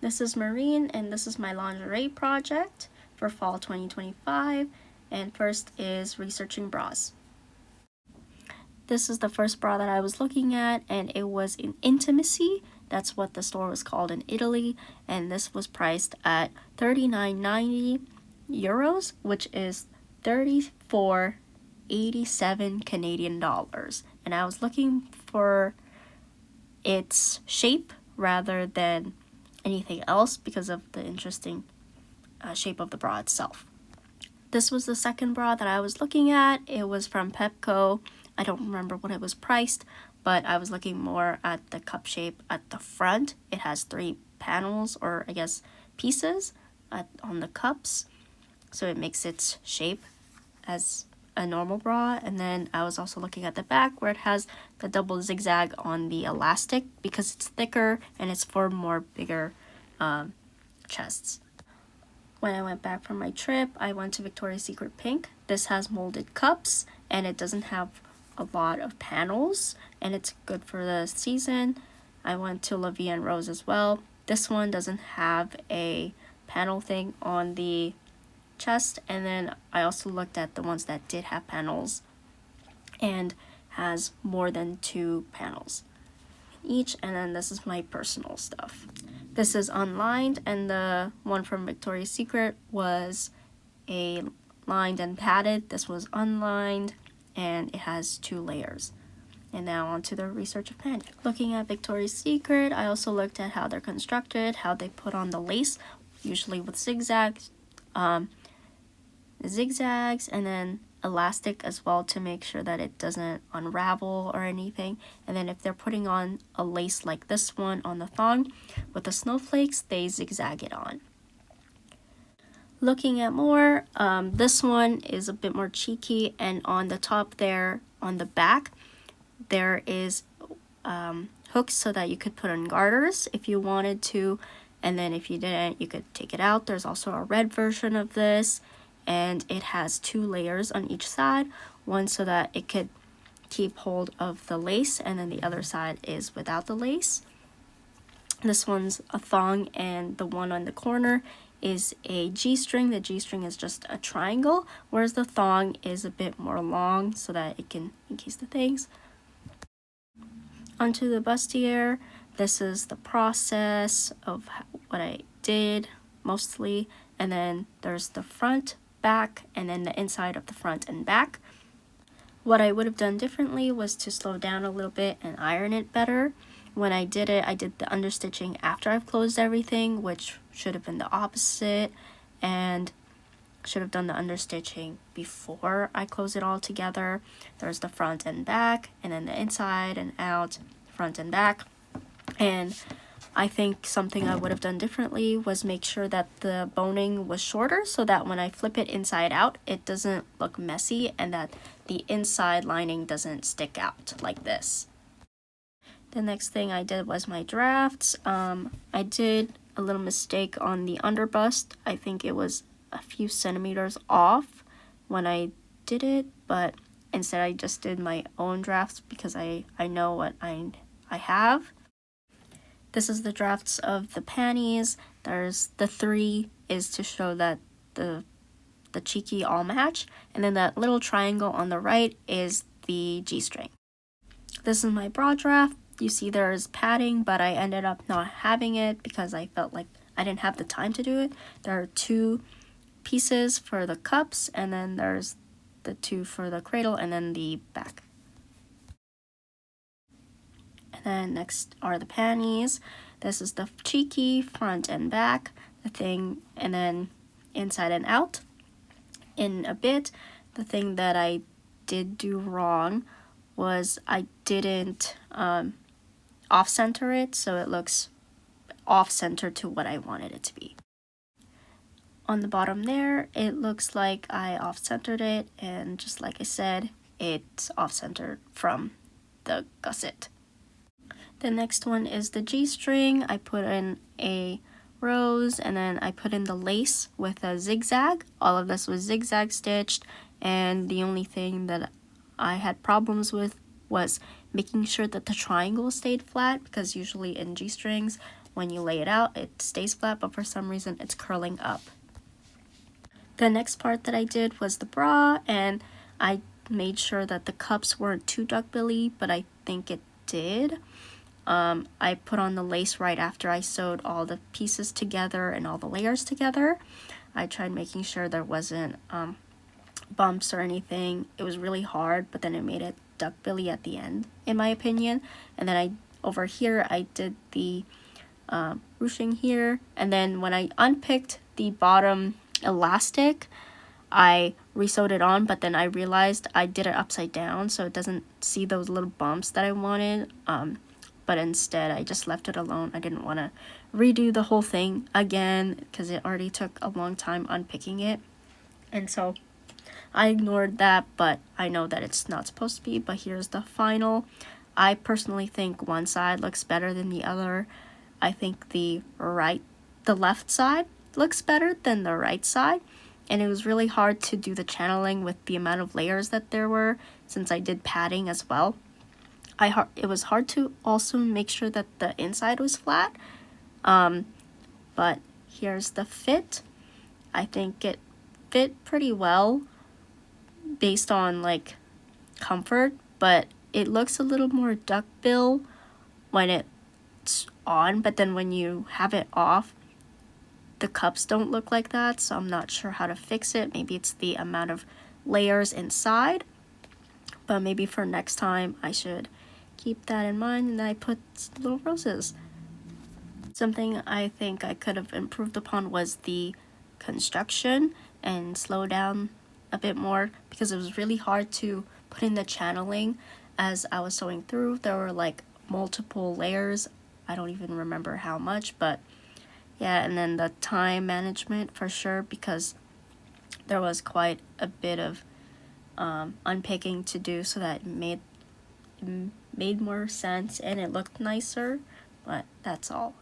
This is Marine, and this is my lingerie project for fall 2025. And first is researching bras. This is the first bra that I was looking at, and it was in Intimacy. That's what the store was called in Italy, and this was priced at €39.90, which is 34.87 Canadian dollars. And I was looking for its shape rather than anything else because of the interesting shape of the bra itself. This was the second bra that I was looking at. It was from Pepco. I don't remember what it was priced, but I was looking more at the cup shape at the front. It has 3 panels, or I guess pieces, on the cups, so it makes its shape as a normal bra. And then I was also looking at the back where it has the double zigzag on the elastic because it's thicker and it's for more bigger chests. When I went back from my trip, I went to Victoria's Secret Pink. This has molded cups and it doesn't have a lot of panels, and it's good for the season. I went to La Vie en Rose as well. This one doesn't have a panel thing on the chest, and then I also looked at the ones that did have panels and has more than 2 panels each. And then this is my personal stuff. This is unlined, and the one from Victoria's Secret was a lined and padded. This was unlined, and it has 2 layers. And now on to the research of panties. Looking at Victoria's Secret, I also looked at how they're constructed, how they put on the lace, usually with zigzags, and then elastic as well to make sure that it doesn't unravel or anything. And then if they're putting on a lace like this one on the thong with the snowflakes, they zigzag it on. Looking at more, this one is a bit more cheeky, and on the top there, on the back, there is hooks so that you could put on garters if you wanted to, and then if you didn't, you could take it out. There's also a red version of this, and it has 2 layers on each side, one so that it could keep hold of the lace, and then the other side is without the lace. This one's a thong, and the one on the corner is a G-string. The G-string is just a triangle, whereas the thong is a bit more long so that it can encase the things. Onto the bustier. This is the process of what I did mostly, and then there's the front, back, and then the inside of the front and back. What I would have done differently was to slow down a little bit and iron it better. When I did it, I did the understitching after I've closed everything, which should have been the opposite, and should have done the understitching before I close it all together. There's the front and back, and then the inside and out, front and back. And I think something I would have done differently was make sure that the boning was shorter so that when I flip it inside out, it doesn't look messy and that the inside lining doesn't stick out like this. The next thing I did was my drafts. I did a little mistake on the underbust. I think it was a few centimeters off when I did it, but instead I just did my own drafts because I know what I have. This is the drafts of the panties. There's the 3 is to show that the cheeky all match, and then that little triangle on the right is the G-string. This is my bra draft. You see there's padding, but I ended up not having it because I felt like I didn't have the time to do it. There are 2 pieces for the cups, and then there's the 2 for the cradle, and then the back. And then next are the panties. This is the cheeky front and back, the thing, and then inside and out. In a bit, the thing that I did do wrong was I didn't off-center it, so it looks off-center to what I wanted it to be. On the bottom there, it looks like I off-centered it, and just like I said, it's off-centered from the gusset. The next one is the G-string. I put in a rose, and then I put in the lace with a zigzag. All of this was zigzag stitched, and the only thing that I had problems with was making sure that the triangle stayed flat, because usually in G-strings when you lay it out, it stays flat, but for some reason it's curling up. The next part that I did was the bra, and I made sure that the cups weren't too duckbilly, but I think it did. I put on the lace right after I sewed all the pieces together and all the layers together. I tried making sure there wasn't bumps or anything. It was really hard, but then it made it duckbilly at the end, in my opinion. And then over here I did the ruching here, and then when I unpicked the bottom elastic, I resewed it on, but then I realized I did it upside down so it doesn't see those little bumps that I wanted. But instead I just left it alone. I didn't want to redo the whole thing again because it already took a long time unpicking it, and so I ignored that, but I know that it's not supposed to be. But here's the final. I personally think one side looks better than the other. I think the left side looks better than the right side, and it was really hard to do the channeling with the amount of layers that there were, since I did padding as well. It was hard to also make sure that the inside was flat, but here's the fit. I think it fit pretty well based on like comfort, but it looks a little more duckbill when it's on, but then when you have it off, the cups don't look like that, so I'm not sure how to fix it. Maybe it's the amount of layers inside, but maybe for next time I should keep that in mind, and I put little roses. Something I think I could have improved upon was the construction and slow down a bit more, because it was really hard to put in the channeling as I was sewing through. There were like multiple layers. I don't even remember how much, but yeah, and then the time management for sure, because there was quite a bit of unpicking to do, so that it made more sense and it looked nicer. But that's all.